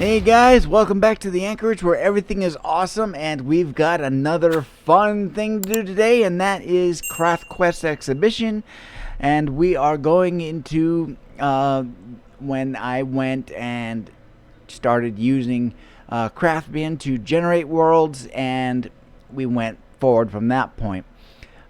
Hey guys, welcome back to the AnKorage where everything is awesome, and we've got another fun thing to do today, and that is Craft Quest Exhibition. And we are going into when I went and started using Craftbian to generate worlds, and we went forward from that point.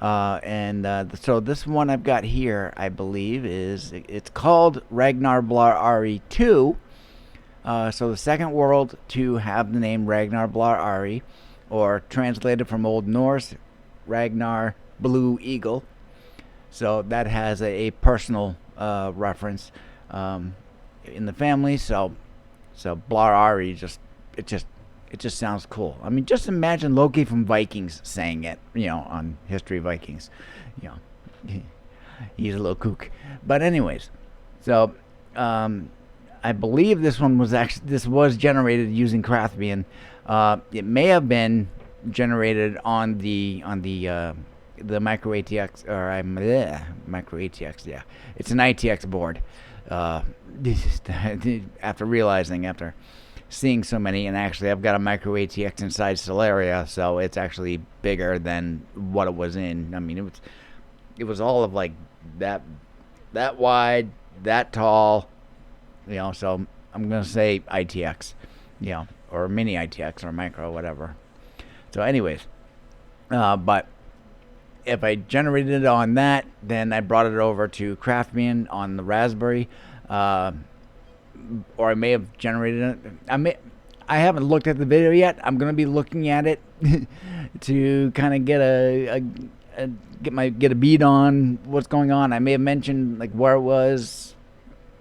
So this one I've got here, I believe, it's called Ragnar Blar Ari 2. So the second world to have the name Ragnar Blar Ari, or translated from Old Norse, Ragnar Blue Eagle. So that has a personal reference in the family. So Blar Ari it just sounds cool. I mean, just imagine Loki from Vikings saying it, on History Vikings. He's a little kook. But anyways, so I believe this was generated using Craftbian. It may have been generated on the micro ATX micro ATX. Yeah, it's an ITX board. After seeing so many, and actually I've got a micro ATX inside Stellaria, so it's actually bigger than what it was in. I mean, it was all of like that wide, that tall. So I'm going to say ITX, or mini ITX or micro, whatever. So anyways, but if I generated it on that, then I brought it over to Craftbian on the Raspberry, or I may have generated it. I haven't looked at the video yet. I'm going to be looking at it to kind of get a beat on what's going on. I may have mentioned like where it was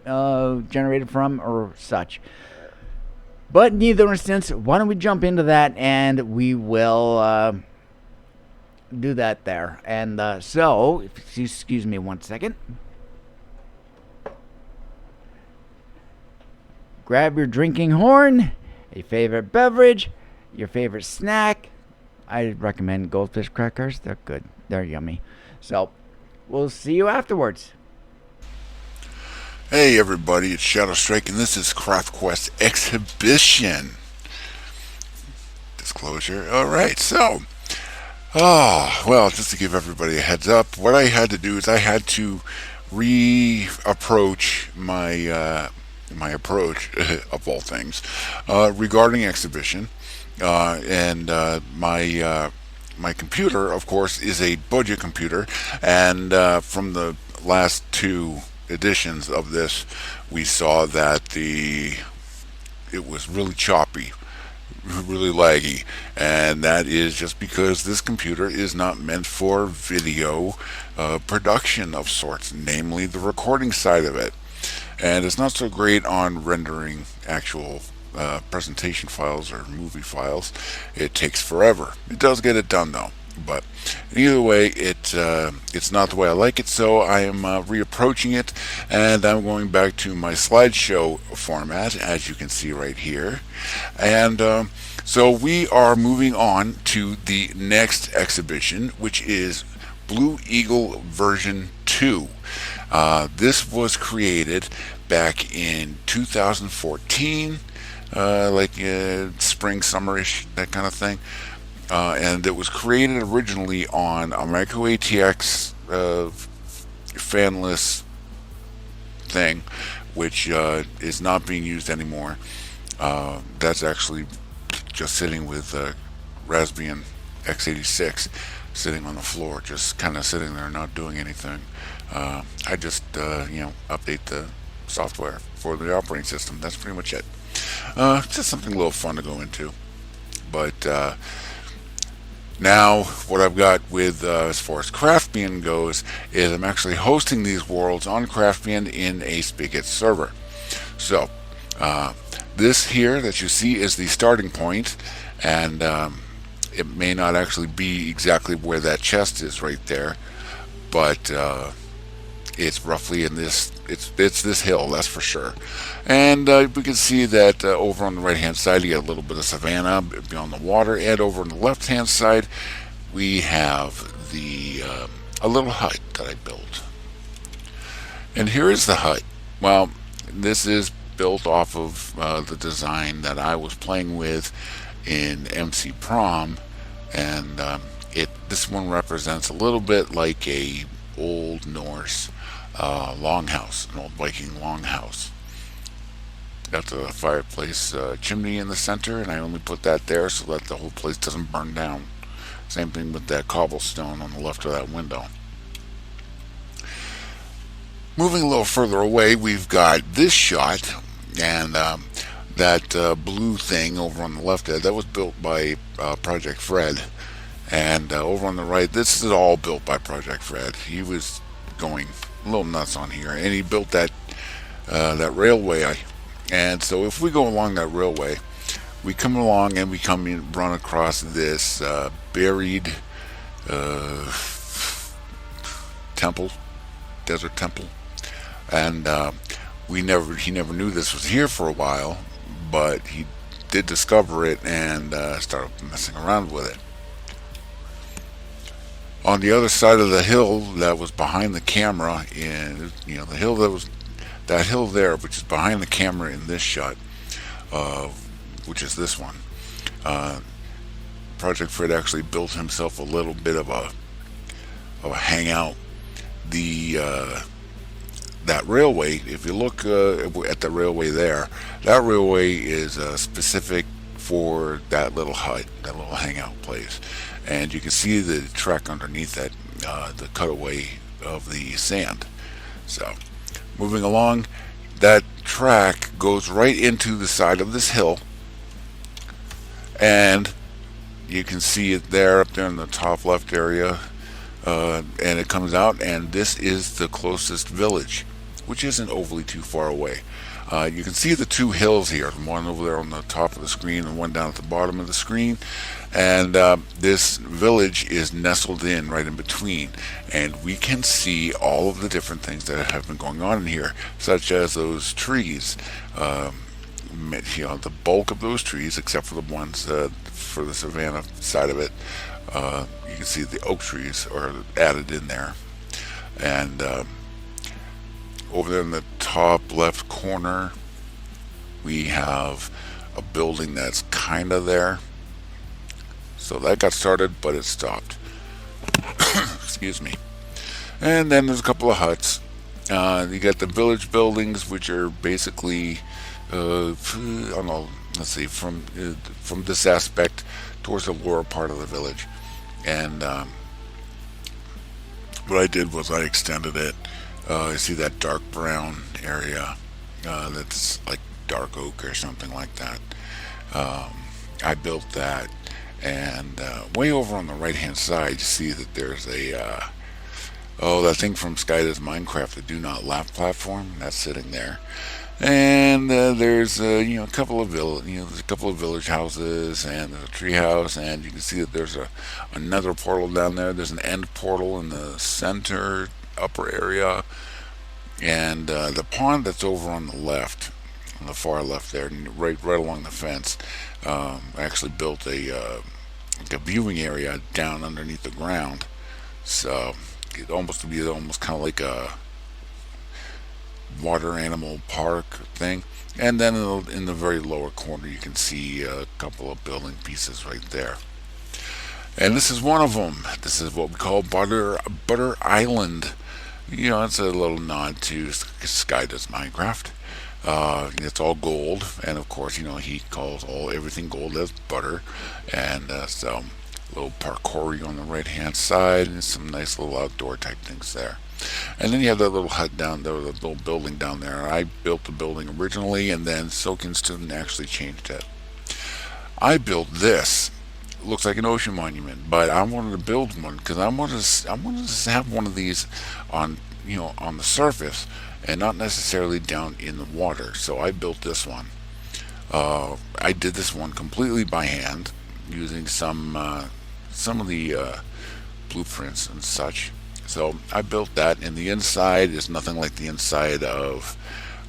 generated from or such, but in either instance, why don't we jump into that and we will do that there. And so if you excuse me 1 second, grab your drinking horn, a favorite beverage, your favorite snack. I recommend goldfish crackers. They're good, they're yummy. So we'll see you afterwards. Hey everybody, it's Shadow Strike, and this is Craft Quest Exhibition. Disclosure. Alright, so, just to give everybody a heads up, what I had to do is I had to re-approach my approach, of all things, regarding exhibition, and my computer, of course, is a budget computer, and from the last two editions of this, we saw that it was really choppy, really laggy, and that is just because this computer is not meant for video production of sorts, namely the recording side of it, and it's not so great on rendering actual presentation files or movie files. It takes forever. It does get it done though, but either way, it's not the way I like it, so I am reapproaching it, and I'm going back to my slideshow format, as you can see right here. And so we are moving on to the next exhibition, which is Blue Eagle version 2. This was created back in 2014, spring, summerish, that kind of thing. And it was created originally on a micro ATX fanless thing, which is not being used anymore. That's actually just sitting with Raspbian x86 sitting on the floor, just kind of sitting there not doing anything. I just update the software for the operating system. That's pretty much it. Just something a little fun to go into. But now, what I've got with, as far as Craftbian goes, is I'm actually hosting these worlds on Craftbian in a Spigot server. So, this here that you see is the starting point, and it may not actually be exactly where that chest is right there, but it's roughly in this, it's this hill, that's for sure. And we can see that over on the right hand side you get a little bit of savanna beyond the water, and over on the left hand side we have the a little hut that I built. And here is the hut. Well, this is built off of the design that I was playing with in MC Prom, and it this one represents a little bit like a old Norse longhouse, an old Viking longhouse. Got the fireplace chimney in the center, and I only put that there so that the whole place doesn't burn down. Same thing with that cobblestone on the left of that window. Moving a little further away, we've got this shot, and that blue thing over on the left there, that was built by Project Fred. And over on the right, this is all built by Project Fred. He was going a little nuts on here, and he built that railway. And so if we go along that railway, we come along and we come in, run across this buried temple, desert temple, and he never knew this was here for a while, but he did discover it and started messing around with it. On the other side of the hill that was behind the camera, in the hill that hill there, which is behind the camera in this shot, which is this one. Project Fred actually built himself a little bit of a hangout. That railway, if you look at the railway there, that railway is specific for that little hut, that little hangout place. And you can see the track underneath that, the cutaway of the sand. So, moving along, that track goes right into the side of this hill, and you can see it there, up there in the top left area, and it comes out, and this is the closest village, which isn't overly too far away. You can see the two hills here, one over there on the top of the screen and one down at the bottom of the screen, and this village is nestled in right in between, and we can see all of the different things that have been going on in here, such as those trees. The bulk of those trees, except for the ones for the savanna side of it, you can see the oak trees are added in there. And over there in the top left corner, we have a building that's kind of there. So that got started, but it stopped. Excuse me. And then there's a couple of huts. You got the village buildings, which are basically, I don't know, let's see, from this aspect towards the lower part of the village. And what I did was I extended it. You see that dark brown area that's like dark oak or something like that. I built that, and way over on the right hand side you see that there's a that thing from Sky Does Minecraft, the Do Not Laugh platform, that's sitting there. And there's a couple of village houses, and there's a tree house, and you can see that there's another portal down there. There's an end portal in the center upper area, and the pond that's over on the left, on the far left there, right along the fence. I actually built a viewing area down underneath the ground, so it almost kind of like a water animal park thing. And then in the very lower corner you can see a couple of building pieces right there. And this is one of them. This is what we call Butter Island. It's a little nod to Sky Does Minecraft. It's all gold, and of course, he calls everything gold as butter. And so a little parkour on the right hand side, and some nice little outdoor type things there. And then you have that little hut down there, the little building down there. I built the building originally, and then Soaking Student actually changed it. I built this. It looks like an ocean monument, but I wanted to build one because I wanted to have one of these on the surface and not necessarily down in the water. So I built this one. I did this one completely by hand using some of the blueprints and such. So I built that, and the inside is nothing like the inside of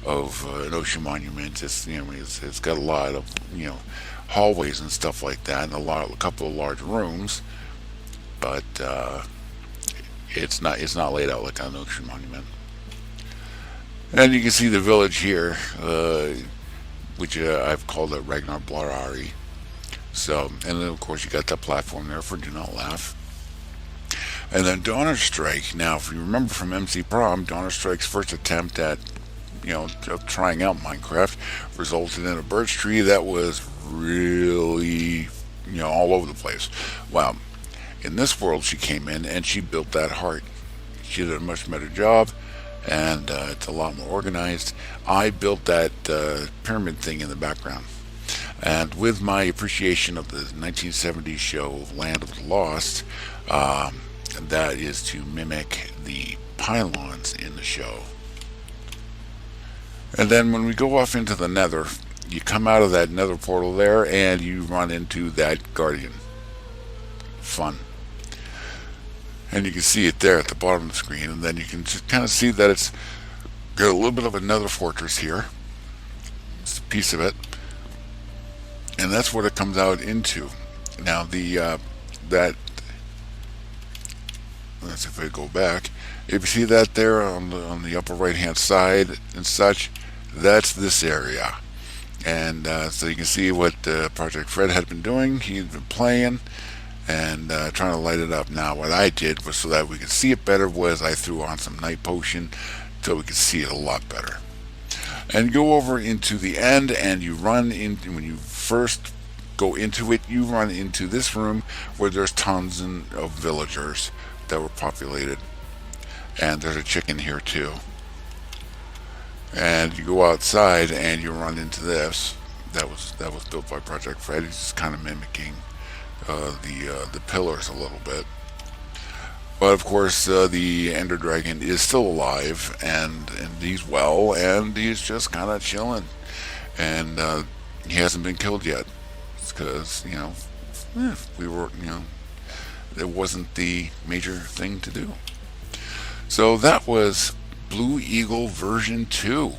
an ocean monument. It's got a lot of hallways and stuff like that, and a couple of large rooms, but it's not laid out like an ocean monument. And you can see the village here, which I've called it Ragnar Blarari. So, and then of course you got that platform there for Do Not Laugh. And then Donner Strike. Now, if you remember from MC Prom, Donner Strike's first attempt at, of trying out Minecraft resulted in a birch tree that was really, all over the place. Well, in this world, she came in and she built that heart. She did a much better job, and it's a lot more organized. I built that pyramid thing in the background. And with my appreciation of the 1970s show Land of the Lost, that is to mimic the pylons in the show. And then when we go off into the nether, you come out of that nether portal there and you run into that guardian. Fun. And you can see it there at the bottom of the screen, and then you can just kind of see that it's got a little bit of a nether fortress here. It's a piece of it. And that's what it comes out into. Now let's see if I go back. If you see that there on the upper right hand side and such, that's this area. And so you can see what Project Fred had been doing. He'd been playing and trying to light it up. Now what I did was, so that we could see it better, was I threw on some night potion so we could see it a lot better. And go over into the end, and you run in. When you first go into it, you run into this room where there's tons of villagers that were populated, and there's a chicken here too. And you go outside and you run into this. That was built by Project Fred. He's just kind of mimicking the pillars a little bit. But of course, the Ender Dragon is still alive, and he's well, and he's just kind of chilling, and he hasn't been killed yet, because we were it wasn't the major thing to do. So that was Blue Eagle version 2.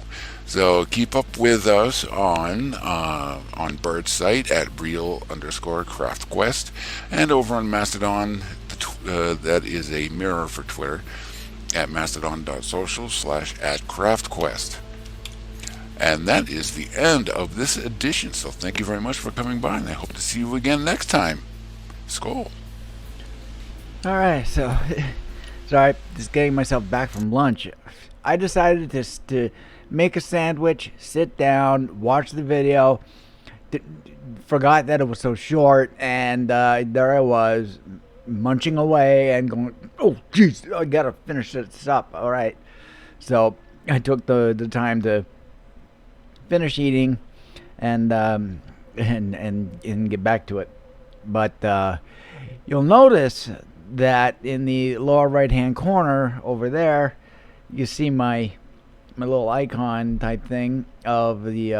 So keep up with us on Bird's site at real_craftquest, and over on Mastodon. That is a mirror for Twitter at mastodon.social/@craftquest. And that is the end of this edition. So thank you very much for coming by, and I hope to see you again next time. Skál. Alright, so sorry, just getting myself back from lunch. I decided to make a sandwich, sit down, watch the video, forgot that it was so short, and there I was, munching away and going, oh jeez, I gotta finish this up. Alright, so I took the time to finish eating and get back to it. But you'll notice that in the lower right hand corner over there, you see my little icon type thing of the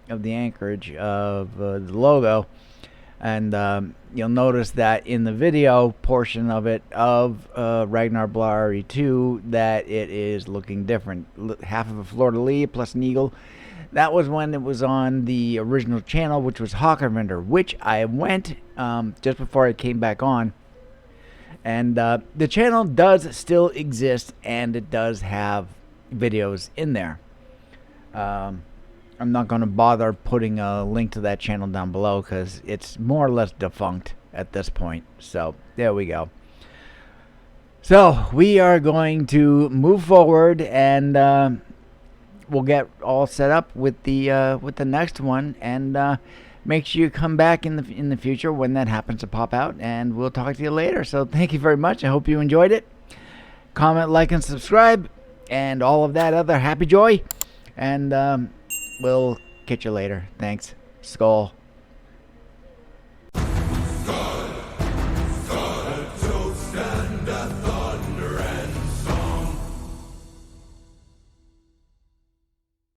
AnKorage of the logo. And you'll notice that in the video portion of it of Ragnar Blarari 2, that it is looking different. Half of a fleur-de-lis plus an eagle. That was when it was on the original channel, which was Hawkervender, which I went just before I came back on. And the channel does still exist, and it does have videos in there. I'm not going to bother putting a link to that channel down below, because it's more or less defunct at this point. So there we go. So we are going to move forward, and we'll get all set up with the next one, and make sure you come back in the future when that happens to pop out, and we'll talk to you later. So thank you very much. I hope you enjoyed it. Comment, like, and subscribe, and all of that other happy joy. And we'll catch you later. Thanks. Skál.